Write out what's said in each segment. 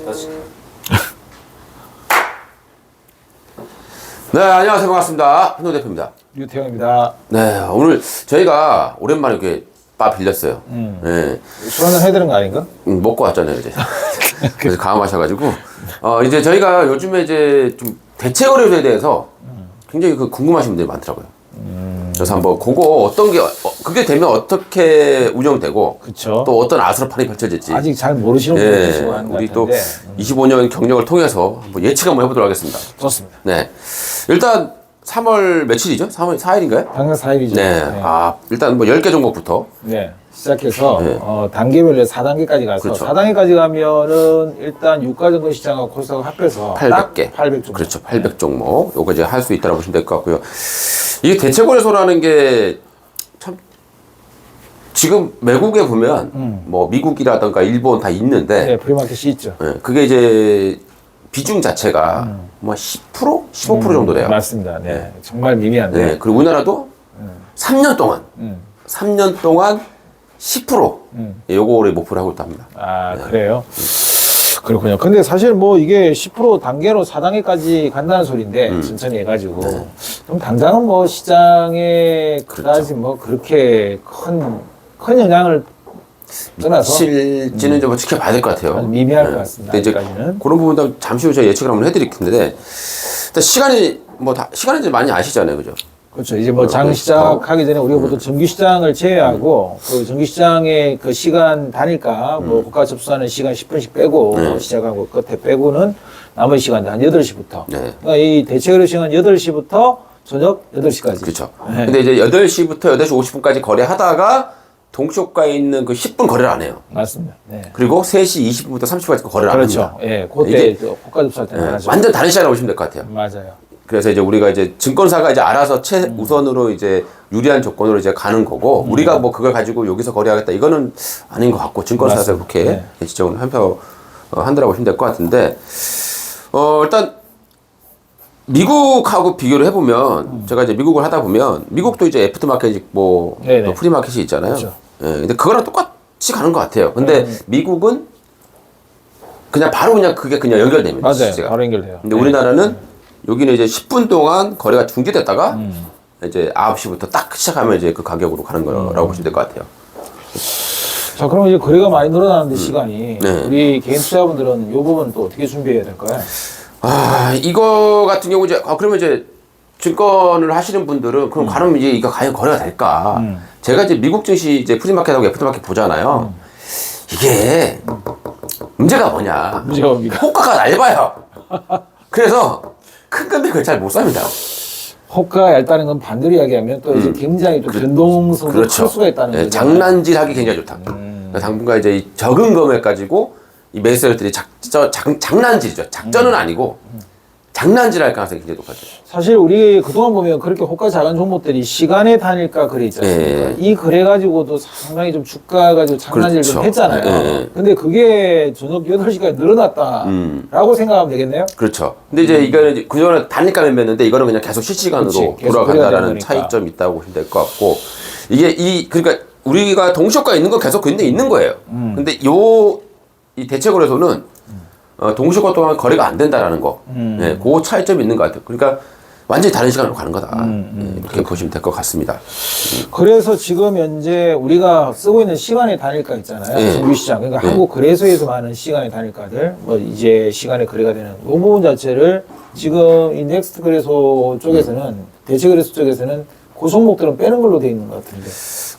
다시. 네, 안녕하세요. 반갑습니다. 한호 대표입니다. 유태형입니다. 네, 오늘 저희가 오랜만에 이렇게 바 빌렸어요. 네. 술 한잔 해야 되는 거 아닌가? 먹고 왔잖아요, 이제. 그래서 가음하셔가지고. 이제 저희가 요즘에 이제 좀 대체거래소에 대해서 굉장히 궁금하신 분들이 많더라고요. 그래서 한번 그거 어떤 게, 그게 되면 어떻게 운영되고. 그쵸. 또 어떤 아수라판이 펼쳐질지. 아직 잘 모르시는 분들 계시고 하는 것 우리 같은데. 또 25년 경력을 통해서 한번 예측 한번 해보도록 하겠습니다. 좋습니다. 네. 일단 3월 며칠이죠? 3월 4일인가요? 당장 4일이죠. 네. 일단 뭐 10개 종목부터. 네. 시작해서 네. 단계별로 4단계까지 가서 그렇죠. 4단계까지 가면은 일단 유가증권 시장하고 코스닥을 합해서 800개. 800 종목. 그렇죠. 800 종목. 요거 이제 할 수 있다고 보시면 될 것 같고요. 이게 대체거래소라는 게 참, 지금 외국에 보면 뭐 미국이라든가 일본 다 있는데, 네, 프리마켓이 있죠. 그게 이제 비중 자체가 뭐 10%? 15% 정도 돼요. 맞습니다. 네. 정말 미미한데. 네. 그리고 우리나라도 3년 동안, 3년 동안 10% 요거를 목표로 하고 있답니다. 아, 그래요? 그렇군요. 근데 사실 뭐 이게 10% 단계로 4단계까지 간다는 소리인데, 천천히 해가지고. 그럼 당장은 뭐 시장에 그다지 뭐 그렇게 큰 영향을 떠나서 실지는 좀 지켜봐야 될 것 같아요. 아주 미미할 것 같습니다. 근데 이제 아직까지는. 그런 부분도 잠시 후에 제가 예측을 한번 해드릴 텐데, 일단 시간이 시간이 이제 많이 아시잖아요, 그죠? 그렇죠. 이제 뭐 장 시작하기 전에 우리가 보통 정규 시장을 제외하고 그 정규 시장의 그 시간 단일가 뭐 고가 접수하는 시간 10분씩 빼고 시작하고 끝에 빼고는 나머지 시간대 한 8시부터. 네. 그러니까 이 대체거래 시간 8시부터 저녁 8시까지. 그렇죠. 네. 근데 이제 8시부터 8시 50분까지 거래하다가 동시효과에 있는 그 10분 거래를 안 해요. 맞습니다. 네. 그리고 3시 20분부터 30분까지 거래를 안 합니다. 그렇죠. 예. 그때 고가 접수할 때는 안 하죠. 완전 다른 시간을 보시면 될 것 같아요. 맞아요. 그래서 이제 우리가 이제 증권사가 이제 알아서 최우선으로 이제 유리한 조건으로 이제 가는 거고, 우리가 뭐 그걸 가지고 여기서 거래하겠다 이거는 아닌 것 같고, 증권사에서 맞습니다. 그렇게 네. 지적을 한다라고 보시면 될 것 같은데, 일단 미국하고 비교를 해보면, 제가 이제 미국을 하다 보면 미국도 이제 애프터마켓 있고 네네. 또 프리마켓이 있잖아요. 그렇죠. 예, 근데 그거랑 똑같이 가는 것 같아요. 근데 미국은 그냥 바로 그냥 그게 그냥 연결됩니다. 맞아요. 실제가. 바로 연결돼요. 근데 우리나라는 여기는 이제 10분 동안 거래가 중지됐다가 이제 9시부터 딱 시작하면 이제 그 가격으로 가는 거라고 보시면 될 것 같아요. 자, 그럼 이제 거래가 많이 늘어나는데 시간이 네. 우리 개인 투자분들은 이 부분 또 어떻게 준비해야 될까요? 이거 같은 경우 이제 그러면 이제 증권을 하시는 분들은 그럼 가면 이제 이거 과연 거래가 될까? 제가 이제 미국 증시 이제 프리마켓하고 애프터마켓 보잖아요. 이게 문제가 뭐냐? 문제가 뭡니까? 호가가 얇아요. 그래서 큰 금액을 잘 못 삽니다. 호가가 얇다는 건 반대로 이야기하면 또 이제 굉장히 또 변동성도 그렇죠. 클 수가 있다는 네, 거죠. 장난질하기 굉장히 좋다. 그러니까 당분간 이제 이 적은 금액 가지고 이 매수자들이 장난질이죠. 작전은 아니고 장난질할 가능성이 굉장히 높아져요. 사실 우리 그동안 보면 그렇게 호가 작은 종목들이 시간의 단일가 거래 있지 않습니까? 네. 이 거래 가지고도 상당히 좀 주가 가지고 장난질 좀 그렇죠. 했잖아요. 네. 근데 그게 저녁 8시까지 늘어났다라고 생각하면 되겠네요? 그렇죠. 근데 이제 이거는 이제 그전에 단일가 매매였는데 이거는 그냥 계속 실시간으로 그렇지. 계속 돌아간다라는 거래가 되는 차이점이 있다고 보시면 될 것 같고, 이게 그러니까 우리가 동시효과 있는 건 계속 근데 있는 거예요. 근데 이 대체거래소는 동시효과 동안 거래가 안 된다라는 거, 네, 그 차이점이 있는 것 같아요. 그러니까 완전히 다른 시간으로 가는 거다. 네, 이렇게 보시면 될 것 같습니다. 그래서 지금 현재 우리가 쓰고 있는 시간의 단일가 있잖아요. 네. 정규시장. 그러니까 한국 거래소에서 하는 시간의 단일가들, 뭐 이제 시간에 거래가 되는 이 부분 자체를 지금 이 넥스트 거래소 쪽에서는, 대체거래소 쪽에서는 그 종목들은 빼는 걸로 돼 있는 것 같은데.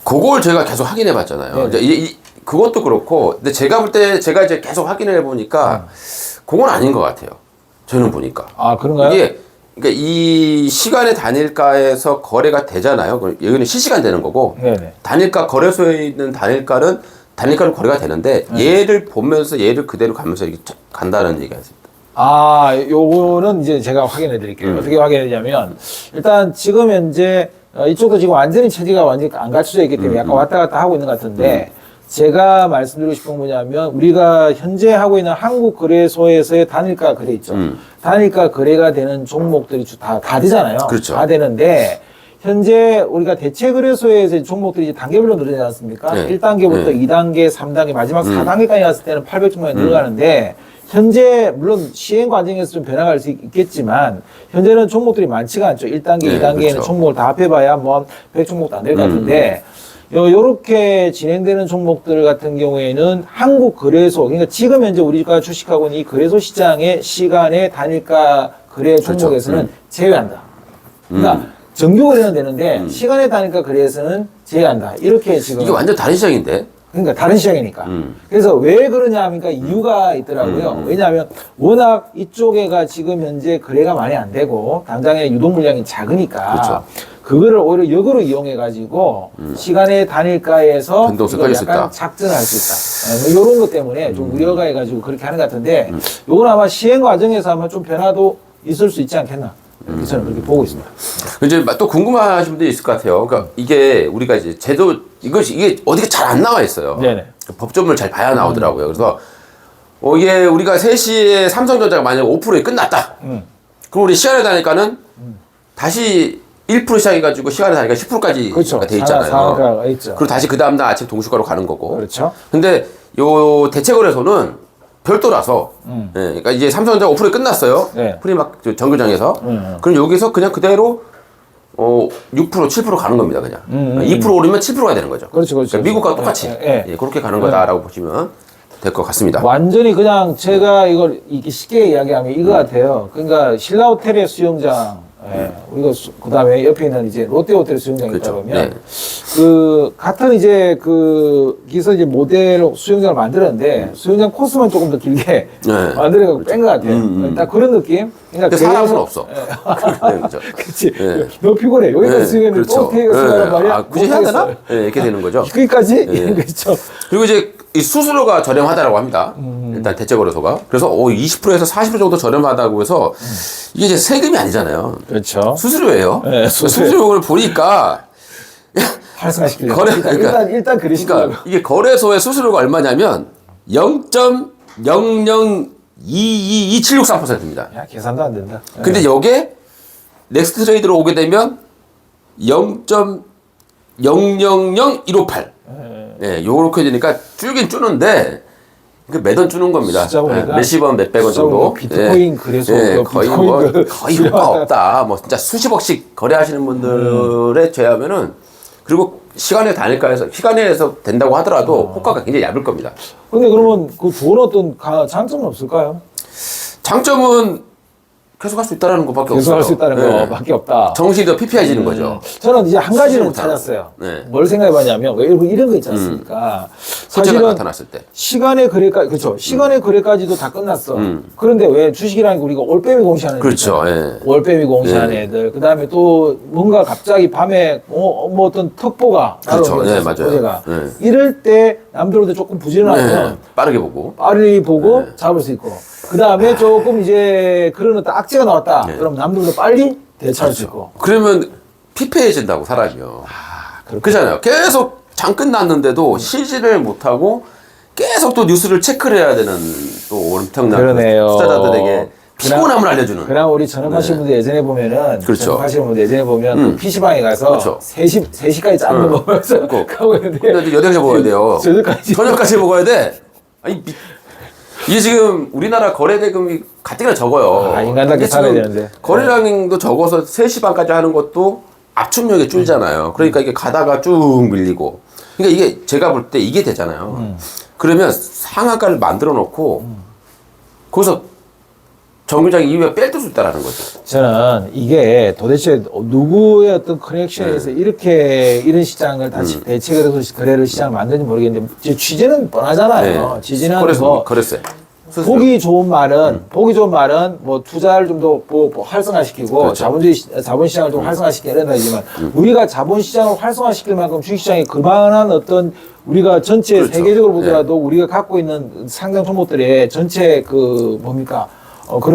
그걸 제가 계속 확인해 봤잖아요. 네네. 이제 그것도 그렇고, 근데 제가 볼 때 제가 이제 계속 확인을 해 보니까 그건 아닌 것 같아요. 저는 보니까. 아, 그런가요? 이게 그러니까 이 시간의 단일가에서 거래가 되잖아요. 여기는 실시간 되는 거고, 네네. 단일가 거래소에 있는 단일가로 거래가 되는데, 얘를 보면서 얘를 그대로 가면서 이렇게 간다는 얘기 아닙니까? 아, 요거는 이제 제가 확인해 드릴게요. 어떻게 확인했냐면, 일단 지금 현재 이쪽도 지금 완전히 체제가 완전히 안 갖춰져 있기 때문에 약간 왔다 갔다 하고 있는 것 같은데, 제가 말씀드리고 싶은 건 뭐냐면, 우리가 현재 하고 있는 한국 거래소에서의 단일가 거래 있죠. 단일가 거래가 되는 종목들이 다 되잖아요. 그렇죠. 다 되는데, 현재 우리가 대체거래소에서 이제 종목들이 이제 단계별로 늘어나지 않습니까? 네. 1단계부터 네. 2단계, 3단계, 마지막 4단계까지 갔을 때는 800종목이 늘어가는데 현재 물론 시행 과정에서 좀 변화가 할 수 있겠지만 현재는 종목들이 많지가 않죠. 1단계, 네, 2단계에는 그렇죠. 종목을 다 합해봐야 뭐 100종목도 안 될 것 같은데 요렇게 진행되는 종목들 같은 경우에는 한국 거래소, 그러니까 지금 현재 우리가 주식하고 있는 이 거래소 시장의 시간의 단일가 거래 종목에서는 제외한다. 그러니까 정규 거래는 되는데 시간의 단일가 거래에서는 제외한다. 이렇게 지금 이게 완전 다른 시장인데. 그러니까 다른 시장이니까. 그래서 왜 그러냐 하니까 이유가 있더라고요. 왜냐하면 워낙 이쪽에가 지금 현재 거래가 많이 안 되고 당장에 유동 물량이 작으니까 그렇죠. 그거를 오히려 역으로 이용해 가지고 시간의 단일가에서 변동성이 이걸 커질 수 약간 있다. 작전할 수 있다. 뭐 이런 것 때문에 좀 우려가 해가지고 그렇게 하는 것 같은데 이건 아마 시행 과정에서 아마 좀 변화도 있을 수 있지 않겠나. 저는 그렇게 보고 있습니다. 이제 또 궁금하신 분들이 있을 것 같아요. 그러니까 이게 우리가 이제 제도 이게 어디가 잘 안 나와 있어요. 네네. 법조문을 잘 봐야 나오더라고요. 그래서 이게 우리가 3시에 삼성전자가 만약 5%에 끝났다. 그럼 우리 시간에 다니까는 다시 1% 시작해가지고 시간에 다니까 10%까지 그렇죠. 돼 있잖아요. 상한가가 있죠. 그리고 다시 그 다음날 아침 동시가로 가는 거고. 그렇죠. 근데 요 대체거래소는 별도라서, 예, 그러니까 이제 삼성전자 5%에 끝났어요. 네. 프리막 정류장에서. 그럼 여기서 그냥 그대로 6%, 7% 가는 겁니다, 그냥. 2% 오르면 7%가 되는 거죠. 그렇죠, 그렇죠. 그러니까 미국과 똑같이 예. 그렇게 가는 거다라고 보시면 될 것 같습니다. 완전히 그냥 제가 이걸 이렇게 쉽게 이야기하면 이거 같아요. 그러니까 신라호텔의 수영장, 우리가 그다음에 옆에 있는 이제 롯데호텔 수영장이 있다 그렇죠. 보면 네. 그 같은 이제 거기서 이제 모델 수영장을 만들었는데 수영장 코스만 조금 더 길게 네. 만들어갖고 뺀 것 같아요. 딱 그런 느낌. 그러니까 근데 사람은 그래서- 없어. 그렇게 되죠. 그렇지. 예. 너 피곤해. 여기다 네, 수영했는데 그렇죠. 또 태가 수영하란 말이야. 아, 굳이 해야 되나? 이렇게 되는 거죠. 거기까지 이런 거 있죠. 그리고 이제 이 수수료가 저렴하다라고 합니다. 일단 대체거래소가. 그래서 20%에서 40% 정도 저렴하다고 해서 이게 이제 세금이 아니잖아요. 그렇죠. 수수료예요. 네, 수수료를 보니까 활성화시키려고. 거래- 일단 그러니까- 일단 그리시더라고요. 그러니까 이게 거래소의 수수료가 얼마냐면 0.0022763%입니다. 야, 계산도 안 된다. 근데 요게 넥스트 트레이드로 오게 되면 0.000158. 예, 요렇게 되니까 줄긴 줄는데 그 매던 주는 겁니다. 숫자 보니까 몇십 원, 몇백 원 숫자 정도. 보니까 비트코인 그래서 거의 비트코인 뭐 그 거의 효과 없다. 뭐 진짜 수십억씩 거래하시는 분들에 제하면은 그리고 시간에 시간에서 된다고 하더라도 효과가 굉장히 얇을 겁니다. 근데 그러면 그 좋은 어떤 장점은 없을까요? 장점은 계속 할 수 있다는 것밖에 계속 없어요. 할 수 있다는 예. 거밖에 없다. 정신이 더 피폐해지는 거죠. 저는 이제 한 가지는 수시로 찾았어요. 네. 뭘 생각해봤냐면 왜 이런 거 있지 않습니까? 호재가 사실은 나타났을 때. 시간의 거래까지 그렇죠. 시간의 거래까지도 다 끝났어. 그런데 왜 주식이라는 게 우리가 올빼미 공시하는 그렇죠. 애들, 예. 올빼미 공시하는 애들. 그다음에 또 뭔가 갑자기 밤에 뭐 어떤 특보가 그렇죠. 날아오는 네, 거죠, 맞아요. 어제가. 네. 이럴 때 남들보다 조금 부지런하면 빠르게 보고. 빨리 보고 잡을 수 있고 그 다음에 조금 이제 그런 어떤 악재가 나왔다. 그럼 남들보다 빨리 대처할 수 있고. 그러면 피폐해진다고 사람이요. 그렇잖아요. 계속 장 끝났는데도 실지를 못하고 계속 또 뉴스를 체크를 해야 되는 또 엄청난 그러네요. 투자자들에게 피곤함을 알려주는. 그럼 우리 전업하시는 분들 예전에 보면은 그렇죠. 전업하시는 분들 예전에 보면 그 PC방에 가서 그렇죠. 3시까지 짠거 먹으면서 가고 있는데 근데 이제 8시에 먹어야 돼요. 저녁까지 저녁까지 먹어야 돼. 아니, 이게 지금 우리나라 거래 대금이 가뜩이나 적어요. 아, 인간답게 이게 살아야 지금 되는데. 거래량도 적어서 3시 반까지 하는 것도 압축력이 줄잖아요. 그러니까 이게 가다가 쭉 밀리고. 그러니까 이게 제가 볼 때 이게 되잖아요. 그러면 상한가를 만들어 놓고 거기서 정류장 이후에 뺄 수 있다라는 거죠. 저는 이게 도대체 누구의 어떤 커넥션에서 이렇게 이런 시장을 다시 대체거래소 거래를 시장을 만드는지 모르겠는데 이제 취지는 뻔하잖아요. 취지는 뭐 거래세. 보기 좋은 말은 뭐 투자를 좀 더 활성화시키고 그렇죠. 자본 시장을 좀 활성화시켜야 된다지만 우리가 자본 시장을 활성화시킬 만큼 주식 시장에 그만한 어떤 우리가 전체 그렇죠. 세계적으로 보더라도 우리가 갖고 있는 상장 종목들의 전체 그런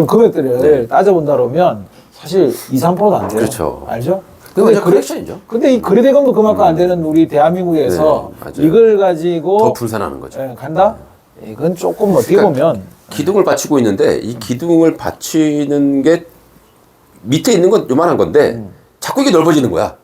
금액들을 따져본다 그러면 사실 2, 3%도 안 돼요. 그렇죠. 알죠? 그건 완전 커넥션이죠. 근데 이 거래대금도 그만큼 안 되는 우리 대한민국에서 네, 맞아요. 이걸 가지고 더 분산하는 거죠. 간다? 이건 조금 어떻게 보면 기둥을 받치고 있는데 이 기둥을 받치는 게 밑에 있는 건 요만한 건데 자꾸 이게 넓어지는 거야.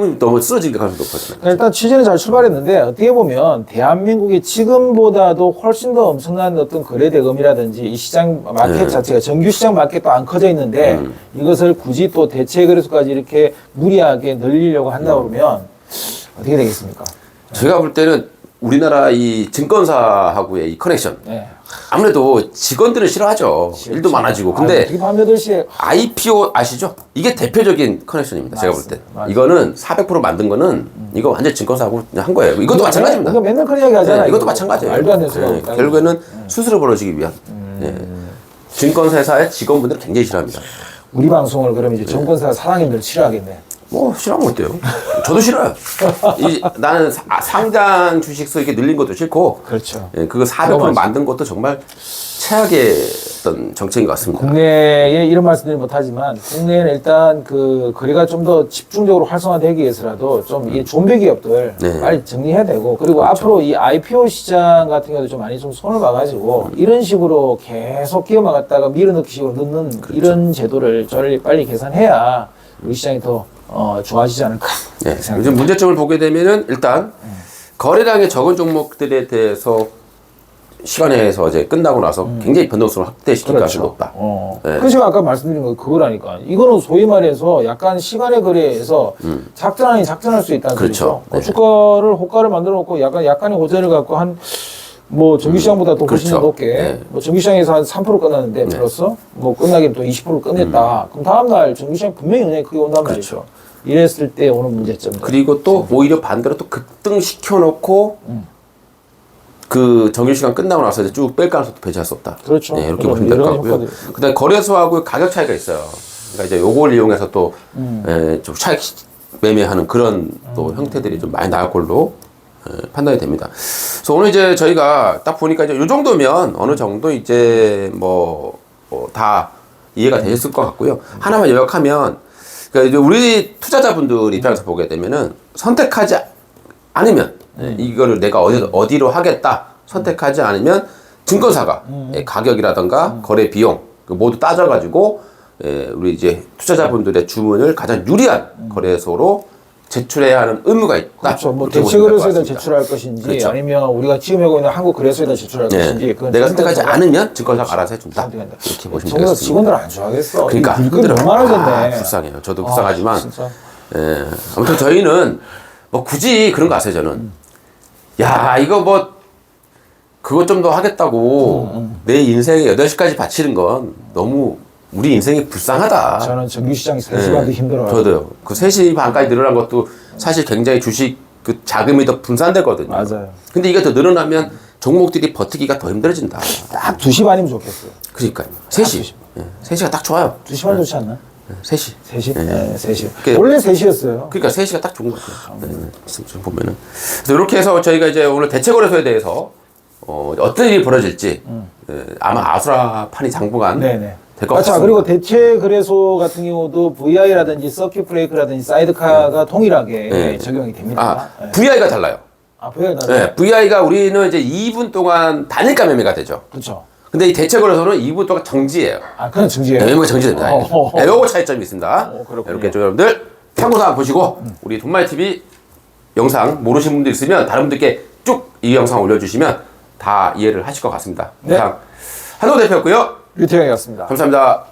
그럼 너무 쓰러질 가능성이 높아지잖아요. 일단 취지는 잘 출발했는데 어떻게 보면 대한민국이 지금보다도 훨씬 더 엄청난 어떤 거래 대금이라든지 이 시장 마켓 자체가 정규 시장 마켓도 안 커져 있는데 이것을 굳이 또 대체 거래소까지 이렇게 무리하게 늘리려고 한다 그러면 어떻게 되겠습니까? 제가 볼 때는 우리나라 이 증권사하고의 이 커넥션. 네. 아무래도 직원들은 싫어하죠. 일도 많아지고. 근데 어떻게 밤 8시에 IPO 아시죠? 이게 대표적인 커넥션입니다. 제가 볼 때. 맞습니다. 이거는 400% 만든 거는 이거 완전 증권사하고 그냥 한 거예요. 이것도 마찬가지입니다. 이거 맨날 그런 이야기 하잖아요. 네, 이것도 마찬가지예요. 말도 안 되는 소리 하고 있다고. 결국에는 수수료 벌어지기 위한. 예. 증권사의 직원분들은 굉장히 싫어합니다. 우리 방송을 그럼 이제 정권사 사장님들 싫어하겠네. 뭐 싫어하면 어때요? 저도 싫어요. 나는 상장 주식수 이렇게 늘린 것도 싫고, 그렇죠. 예, 그거 400% 만든 것도 정말 최악의 어떤 정책인 것 같습니다. 국내에 이런 말씀드리는 못하지만 국내에는 일단 그 거래가 좀 더 집중적으로 활성화되기 위해서라도 좀 이 좀비 기업들 네. 빨리 정리해야 되고 그리고 앞으로 이 IPO 시장 같은 경우도 좀 많이 좀 손을 봐가지고 이런 식으로 계속 기업만 갖다가 밀어넣기 식으로 넣는 이런 제도를 빨리 개선해야 우리 시장이 더 좋아지지 않을까. 네. 요즘 문제점을 보게 되면은 일단 거래량의 적은 종목들에 대해서 시간에서 이제 끝나고 나서 굉장히 변동성을 확대시킬 가능성이 높다. 네. 그래서 제가 아까 말씀드린 거 그거라니까. 이거는 소위 말해서 약간 시간의 거래에서 작전 아닌 작전할 수 있다는 그렇죠. 소리죠. 주가를 호가를 만들어 놓고 약간의 호재를 갖고 뭐 정규시장보다 더 훨씬 그렇죠. 높게 네. 뭐 정규시장에서 한 3% 끝났는데 플러스 뭐 끝나긴 또 20% 끝냈다. 그럼 다음날 정규시장 분명히 영향이 크게 온단 말이죠. 이랬을 때 오는 문제점. 그리고 또 오히려 반대로 또 급등시켜놓고 그 정규시간 끝나고 나서 이제 쭉 뺄 가능성도 배제할 수 없다. 그렇죠. 네, 이렇게 보시면 될 것 같고요. 그다음에 거래소하고 가격 차이가 있어요. 그러니까 이제 요걸 이용해서 또 좀 차익 매매하는 그런 또 형태들이 좀 많이 나올 걸로 판단이 됩니다. 그래서 오늘 이제 저희가 딱 보니까 이제 요 정도면 어느 정도 이제 다 이해가 되셨을 것 같고요. 하나만 요약하면 그러니까 이제 우리 투자자분들 입장에서 보게 되면은 선택하지 않으면 이거를 내가 어디로 하겠다 선택하지 않으면 증권사가 가격이라던가 거래 비용 모두 따져가지고 우리 이제 투자자분들의 주문을 가장 유리한 거래소로 제출해야 하는 의무가 있다. 그렇죠. 뭐 이렇게 대체 보시면 될것 거래소에다 같습니다. 제출할 것인지 그렇죠. 아니면 우리가 지금 하고 있는 한국 거래소에다 제출할 것인지 그건 내가 선택하지 증권사가 않으면 증권사가 알아서 해준다. 선택한다. 이렇게 보시면 정말 되겠습니다. 직원들 안 좋아하겠어. 그러니까 물건이 얼마나 졌네. 불쌍해요. 저도 불쌍하지만 진짜. 아무튼 저희는 뭐 굳이 그런 거 아세요. 저는 야 이거 뭐 그것 좀 더 하겠다고 내 인생에 8시까지 바치는 건 너무 우리 인생이 불쌍하다. 저는 정규시장이 3시 반도 힘들어요. 저도요. 그 3시 반까지 늘어난 것도 사실 굉장히 주식 그 자금이 더 분산되거든요. 맞아요. 근데 이게 더 늘어나면 종목들이 버티기가 더 힘들어진다. 딱 2시 반이면 좋겠어요. 그러니까요. 3시. 3시가 딱 좋아요. 2시 반 좋지 않나? 3시. 3시? 네, 3시. 그게- 원래 3시였어요. 그러니까 3시가 딱 좋은 것 같아요. 좀 보면은. 그래서 이렇게 해서 저희가 이제 오늘 대체거래소에 대해서 어떤 일이 벌어질지 아마 아수라판이 당분간 네네. 될 것 자, 같습니다. 그리고 대체 거래소 같은 경우도 VI라든지 서킷 브레이크라든지 사이드카가 동일하게 적용이 됩니다. VI가 달라요. VI 다 네, VI가 우리는 이제 2분 동안 단일가 매매가 되죠. 그렇죠. 근데 이 대체거래소는 2분 동안 정지예요. 그건 증지예요. 매매가 정지됩니다. 네, 요거 차이점이 있습니다. 그렇군요. 이렇게 좀 여러분들 참고사항 보시고 우리 돈마이TV 영상 모르시는 분들 있으면 다른 분들께 쭉 이 영상 올려주시면 다 이해를 하실 것 같습니다. 네. 한호 대표였고요. 유태영이었습니다. 감사합니다.